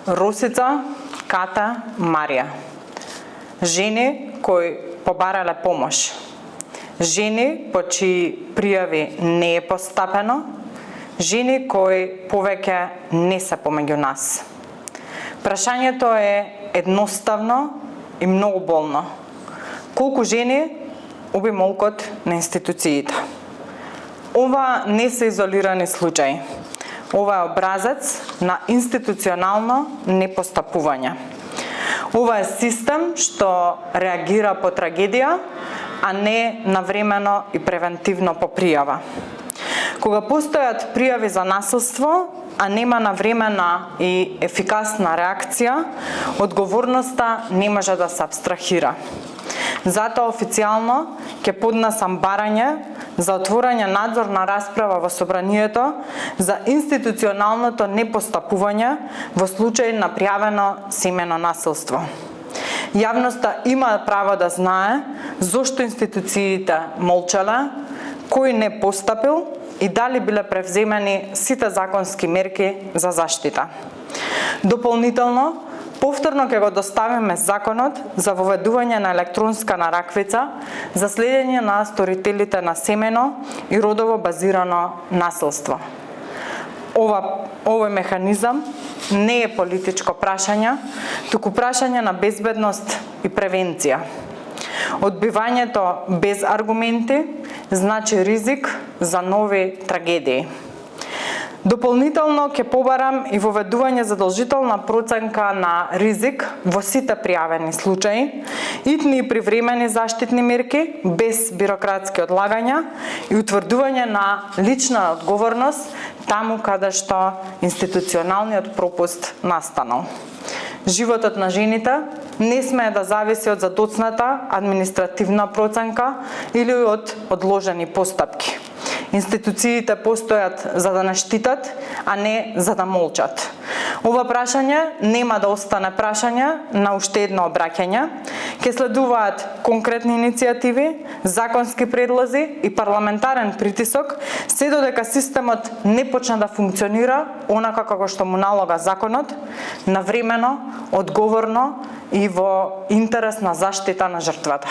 Росица, Ката, Марија. Жени кои побарале помош. Жени по чии пријави не е постапено. Жени кои повеќе не се помеѓу нас. Прашањето е едноставно и многу болно. Колку жени уби молкот на институциите? Ова не се изолирани случаи. Ова е образец на институционално непостапување. Ова е систем што реагира по трагедија, а не навремено и превентивно по пријава. Кога постојат пријави за насилство, а нема навремена и ефикасна реакција, одговорноста не може да се абстрахира. Затоа официјално ќе поднесам барање за отворање надзорна расправа во собранието за институционалното непостапување во случај на пријавено семено насилство. Јавноста има право да знае зошто институциите молчале, кој не постапил и дали биле превземени сите законски мерки за заштита. Дополнително, повторно ќе го доставиме законот за воведување на електронска нараквица за следење на сторителите на семено и родово базирано насилство. Овој механизам не е политичко прашање, туку прашање на безбедност и превенција. Одбивањето без аргументи значи ризик за нови трагедии. Дополнително ќе побарам и воведување задолжителна проценка на ризик во сите пријавени случаи, итни и привремени заштитни мерки без бирократски одлагања и утврдување на лична одговорност таму каде што институционалниот пропуст настанал. Животот на жените не смее да зависи од задоцната административна проценка или од одложени постапки. Институциите постојат за да не штитат, а не за да молчат. Ова прашање нема да остане прашање на уште едно обраќање. Ќе следуваат конкретни иницијативи, законски предлози и парламентарен притисок, се додека системот не почне да функционира онака како што му налога законот, навремено, одговорно и во интерес на заштита на жртвата.